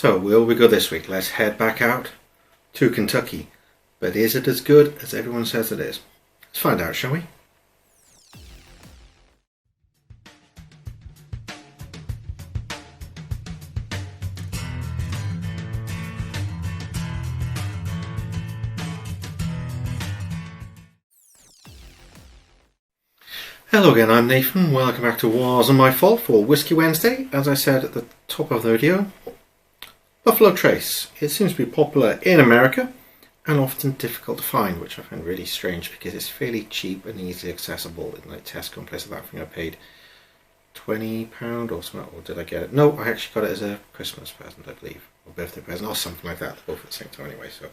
So where will we go this week? Let's head back out to Kentucky. But is it as good as everyone says it is? Let's find out, shall we? Hello again, I'm Nathan. Welcome back to Wasn't My Fault for Whiskey Wednesday. As I said at the top of the video, Buffalo Trace. It seems to be popular in America and often difficult to find, which I find really strange because it's fairly cheap and easily accessible in like Tesco and places like that. I think I paid £20 or something, or did I get it? No, I actually got it as a Christmas present, I believe, or birthday present, or something like that. Both at the same time anyway, so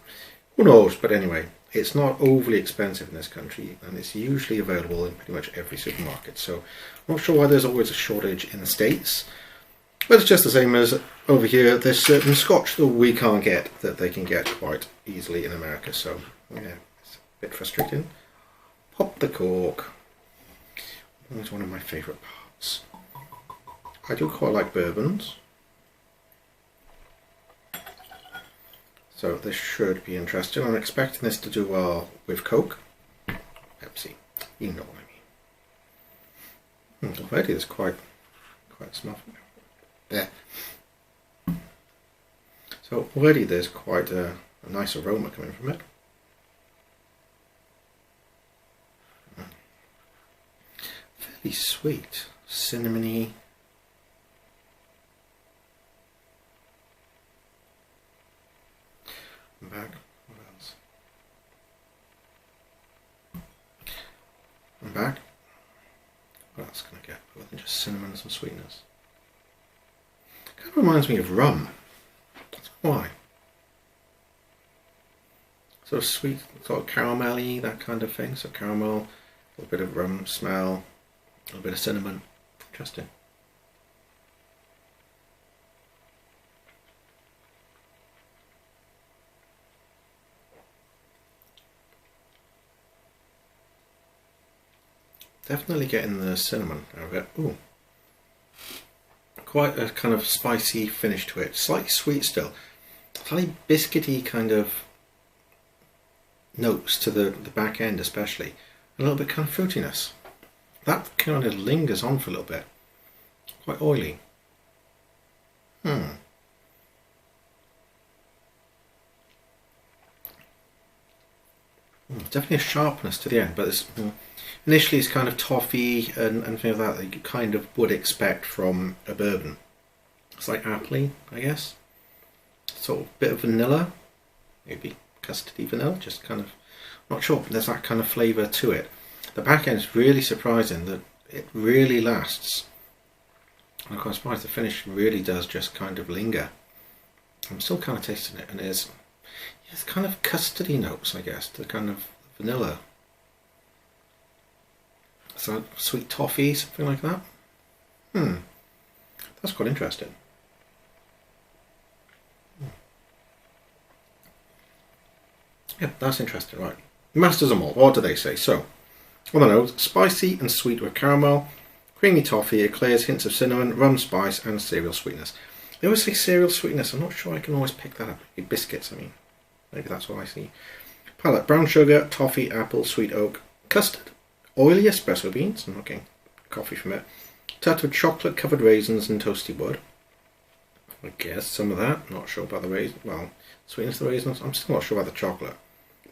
who knows? But anyway, it's not overly expensive in this country and it's usually available in pretty much every supermarket. So I'm not sure why there's always a shortage in the States. But it's just the same as over here. There's certain scotch that we can't get that they can get quite easily in America. So yeah, it's a bit frustrating. Pop the cork. It's one of my favourite parts. I do quite like bourbons. So this should be interesting. I'm expecting this to do well with Coke. Pepsi. You know what I mean. Already there's quite small. Yeah. So already there's quite a nice aroma coming from it. Fairly sweet, cinnamony. I'm back. What else? I'm back. What else can I get? Other than just cinnamon and some sweetness. Kind of reminds me of rum. That's why. Sort of sweet, sort of caramelly, that kind of thing. So caramel, a little bit of rum smell, a little bit of cinnamon. Interesting. Definitely getting the cinnamon out of it. Ooh. Quite a kind of spicy finish to it. Slightly sweet still. Slightly biscuity kind of notes to the back end especially. A little bit kind of fruitiness. That kind of lingers on for a little bit. Quite oily. Definitely a sharpness to the end, but it's, initially it's kind of toffee and things like that you kind of would expect from a bourbon. It's like appley, I guess. Sort of bit of vanilla, maybe custardy vanilla, just kind of, not sure. There's that kind of flavour to it. The back end is really surprising that it really lasts. I'm quite surprised the finish really does just kind of linger. I'm still kind of tasting it, and it's kind of custardy notes, I guess, the kind of vanilla. So sweet toffee, something like that. That's quite interesting. Yeah, that's interesting, right. Masters of Malt, what do they say? So, on the nose, spicy and sweet with caramel, creamy toffee, eclairs, hints of cinnamon, rum spice, and cereal sweetness. They always say cereal sweetness. I'm not sure I can always pick that up. Biscuits, I mean. Maybe that's what I see. Palette, brown sugar, toffee, apple, sweet oak, custard, oily espresso beans, I'm not getting coffee from it, touch of chocolate covered raisins and toasty wood. I guess some of that, not sure about the raisins, well, sweetness of the raisins, I'm still not sure about the chocolate.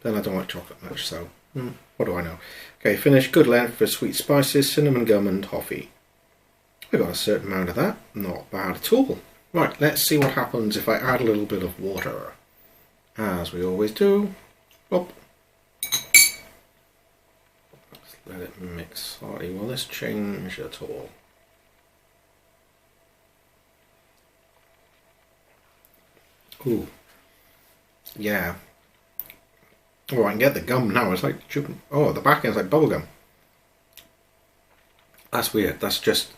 Then I don't like chocolate much, so what do I know? Okay, finish, good length for sweet spices, cinnamon gum and toffee. We got a certain amount of that, not bad at all. Right, let's see what happens if I add a little bit of water. As we always do. Up. Let's let it mix slightly. Will this change at all? Ooh. Yeah. Oh, I can get the gum now. It's like, oh, the back end's like bubble gum. That's weird. That's just,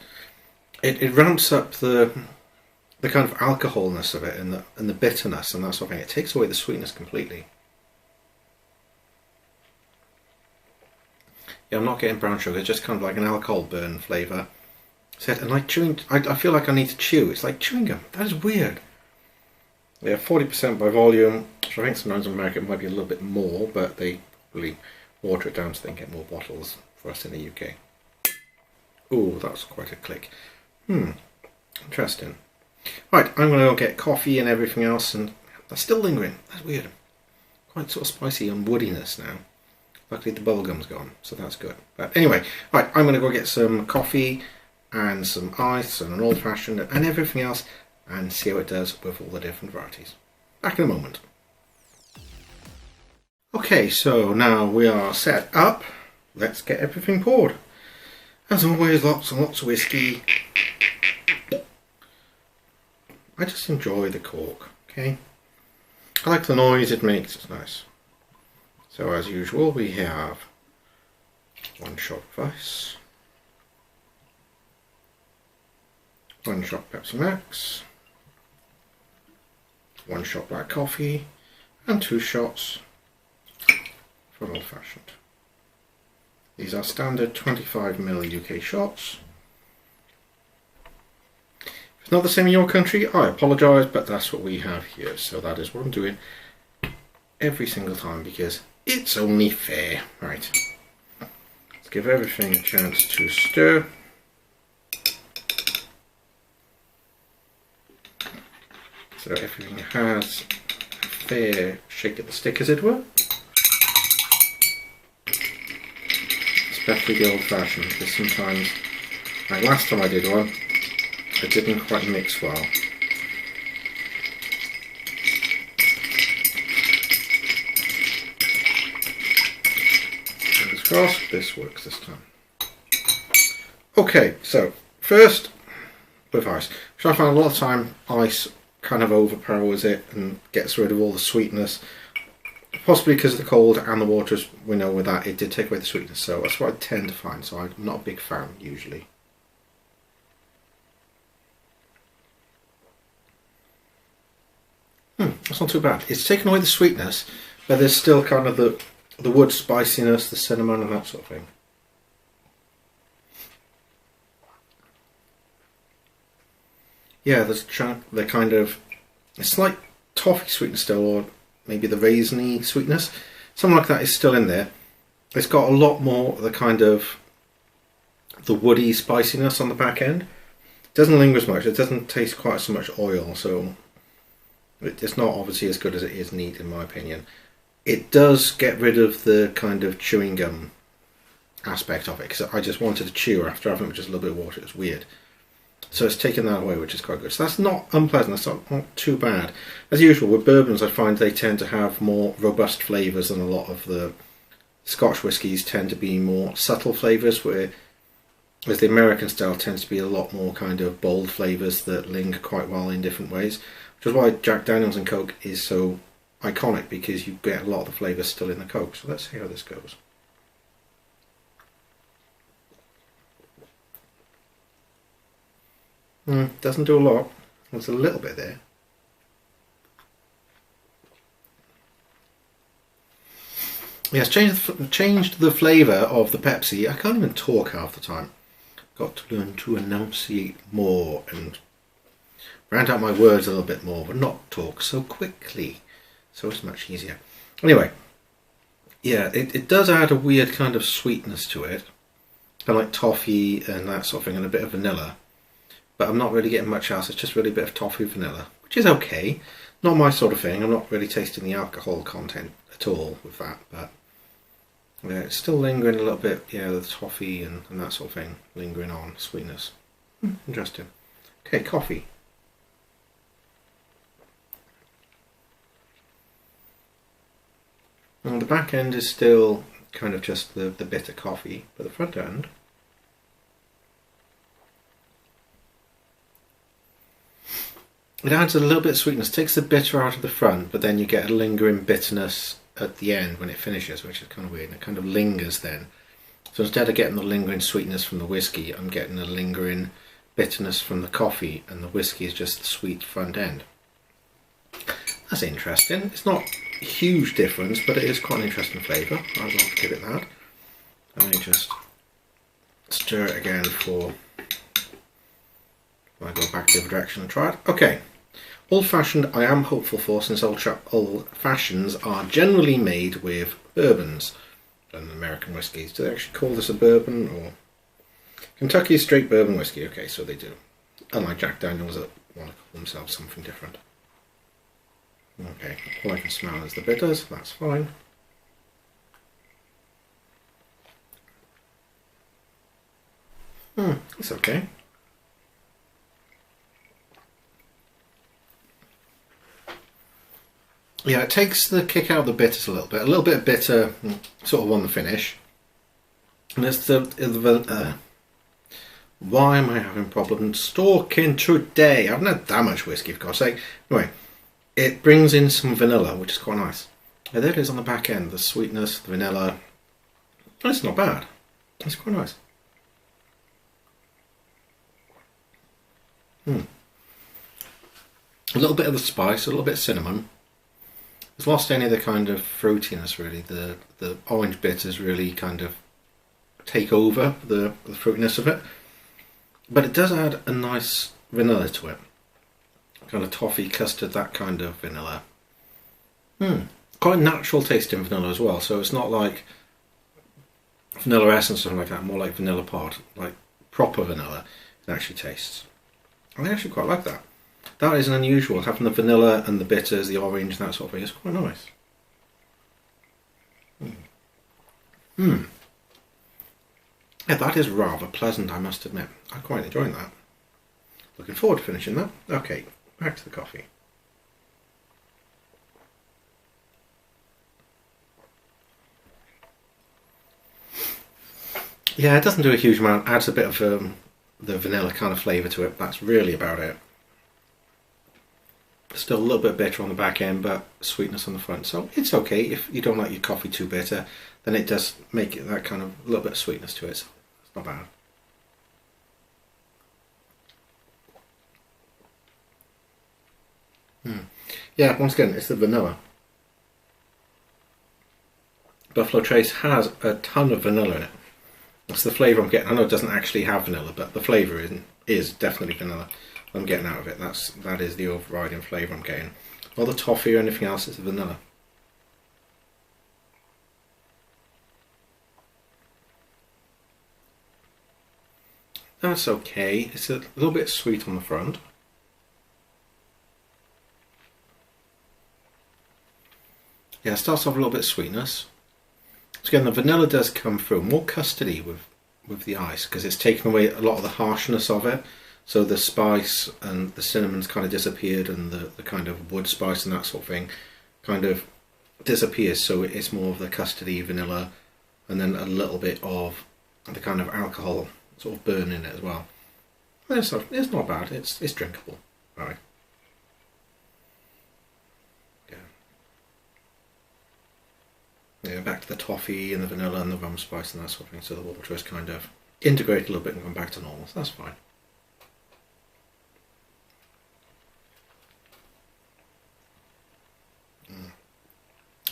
it ramps up the kind of alcoholness of it and the bitterness and that sort of thing. It takes away the sweetness completely. Yeah, I'm not getting brown sugar. It's just kind of like an alcohol burn flavour. And like chewing, I feel like I need to chew. It's like chewing gum. That is weird. They are 40% by volume, which I think sometimes in America it might be a little bit more, but they probably water it down so they can get more bottles for us in the UK. Oh, that's quite a click. Interesting. Right, I'm going to go get coffee and everything else, and that's still lingering. That's weird. Quite sort of spicy and woodiness now. Luckily the bubblegum's gone, so that's good. But anyway, right, I'm going to go get some coffee and some ice and an old-fashioned and everything else, and see how it does with all the different varieties. Back in a moment. Okay, so now we are set up. Let's get everything poured. As always, lots and lots of whiskey. I just enjoy the cork, okay? I like the noise it makes, it's nice. So as usual, we have 1 shot of ice, 1 shot Pepsi Max, 1 shot black coffee, and 2 shots for an old fashioned. These are standard 25ml UK shots. If it's not the same in your country, I apologise, but that's what we have here. So that is what I'm doing every single time because it's only fair. Right. Let's give everything a chance to stir. So everything has a fair shake of the stick, as it were. Especially the old fashioned, because sometimes, like last time I did one, it didn't quite mix well. Fingers crossed, this works this time. Okay, so first with ice. So I find a lot of time ice kind of overpowers it and gets rid of all the sweetness. Possibly because of the cold and the water, as we know with that, it did take away the sweetness. So that's what I tend to find. So I'm not a big fan usually. That's not too bad. It's taken away the sweetness, but there's still kind of the wood spiciness, the cinnamon and that sort of thing. Yeah, there's the kind of, it's like toffee sweetness still, or maybe the raisiny sweetness. Something like that is still in there. It's got a lot more the kind of the woody spiciness on the back end. It doesn't linger as much. It doesn't taste quite so much oil, so it's not obviously as good as it is neat in my opinion. It does get rid of the kind of chewing gum aspect of it, because I just wanted to chew after having it with just a little bit of water. It's weird. So it's taken that away, which is quite good. So that's not unpleasant, that's not too bad. As usual with bourbons, I find they tend to have more robust flavours than a lot of the Scotch whiskies tend to be more subtle flavours, whereas the American style tends to be a lot more kind of bold flavours that linger quite well in different ways. Which is why Jack Daniels and Coke is so iconic, because you get a lot of the flavours still in the Coke. So let's see how this goes. Doesn't do a lot. There's a little bit there. Yes, changed the flavour of the Pepsi. I can't even talk half the time. Got to learn to enunciate more and round out my words a little bit more, but not talk so quickly. So it's much easier. Anyway, yeah, it does add a weird kind of sweetness to it. Kind of like toffee and that sort of thing, and a bit of vanilla. But I'm not really getting much else. It's just really a bit of toffee vanilla, which is okay. Not my sort of thing. I'm not really tasting the alcohol content at all with that, but yeah, it's still lingering a little bit. Yeah, the toffee and that sort of thing lingering on, sweetness. Interesting. Okay, coffee. And the back end is still kind of just the bitter coffee, but the front end, it adds a little bit of sweetness, takes the bitter out of the front, but then you get a lingering bitterness at the end when it finishes, which is kind of weird, and it kind of lingers then. So instead of getting the lingering sweetness from the whiskey, I'm getting a lingering bitterness from the coffee, and the whiskey is just the sweet front end. That's interesting. It's not a huge difference, but it is quite an interesting flavour. I will give it that. Let me just stir it again for when I go back the other direction and try it. Okay. Old-fashioned I am hopeful for, since old-fashions are generally made with bourbons and American whiskies. Do they actually call this a bourbon? Or Kentucky straight bourbon whiskey? Okay, so they do. Unlike Jack Daniels that want to call themselves something different. Okay, all I can smell is the bitters, that's fine. It's okay. Yeah, it takes the kick out of the bitters a little bit of bitter sort of on the finish. And it's why am I having problems talking today? I haven't had that much whiskey, for God's sake. Anyway, it brings in some vanilla, which is quite nice. Yeah, there it is on the back end, the sweetness, the vanilla. It's not bad. It's quite nice. A little bit of the spice, a little bit of cinnamon. It's lost any of the kind of fruitiness really. The orange bitters really kind of take over the fruitiness of it. But it does add a nice vanilla to it. Kind of toffee, custard, that kind of vanilla. Quite natural tasting vanilla as well, so it's not like vanilla essence or something like that, more like vanilla pod, like proper vanilla it actually tastes. I actually quite like that. That is unusual, having the vanilla and the bitters, the orange and that sort of thing. It's quite nice. Yeah, that is rather pleasant, I must admit. I'm quite enjoying that. Looking forward to finishing that. Okay, back to the coffee. Yeah, it doesn't do a huge amount. Adds a bit of the vanilla kind of flavour to it. That's really about it. Still a little bit bitter on the back end, but sweetness on the front. So it's okay. If you don't like your coffee too bitter, then it does make it that kind of little bit of sweetness to it. So it's not bad. Yeah, once again, it's the vanilla. Buffalo Trace has a ton of vanilla in it. That's the flavour I'm getting. I know it doesn't actually have vanilla, but the flavour is definitely vanilla. I'm getting out of it. That is the overriding flavour I'm getting. Not the toffee or anything else, it's the vanilla. That's okay. It's a little bit sweet on the front. Yeah, it starts off a little bit of sweetness. So again, the vanilla does come through, more custardy with the ice, because it's taken away a lot of the harshness of it. So the spice and the cinnamon's kind of disappeared, and the kind of wood spice and that sort of thing kind of disappears. So it's more of the custardy vanilla, and then a little bit of the kind of alcohol sort of burn in it as well. It's not bad. It's drinkable. All right. Yeah, back to the toffee and the vanilla and the rum spice and that sort of thing, so the water is kind of integrated a little bit and gone back to normal, so that's fine.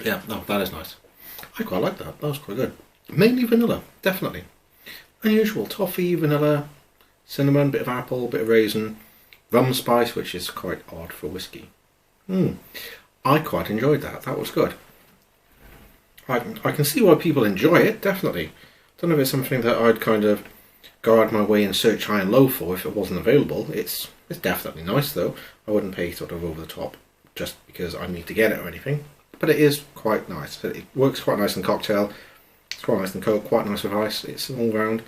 Yeah, no, that is nice. I quite like that, that was quite good. Mainly vanilla, definitely. Unusual, toffee, vanilla, cinnamon, bit of apple, bit of raisin, rum spice, which is quite odd for whiskey. I quite enjoyed that, that was good. I can see why people enjoy it, definitely. Don't know if it's something that I'd kind of go out my way and search high and low for if it wasn't available. It's definitely nice though. I wouldn't pay sort of over the top just because I need to get it or anything. But it is quite nice. It works quite nice in cocktail. It's quite nice in Coke, quite nice with ice. It's an all round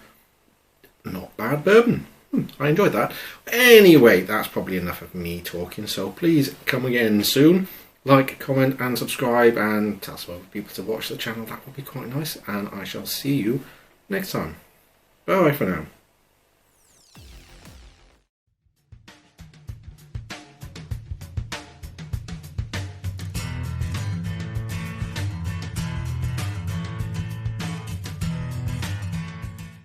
not bad bourbon. I enjoyed that. Anyway, that's probably enough of me talking, so please come again soon. Like, comment and subscribe and tell some other people to watch the channel. That would be quite nice, and I shall see you next time. Bye for now.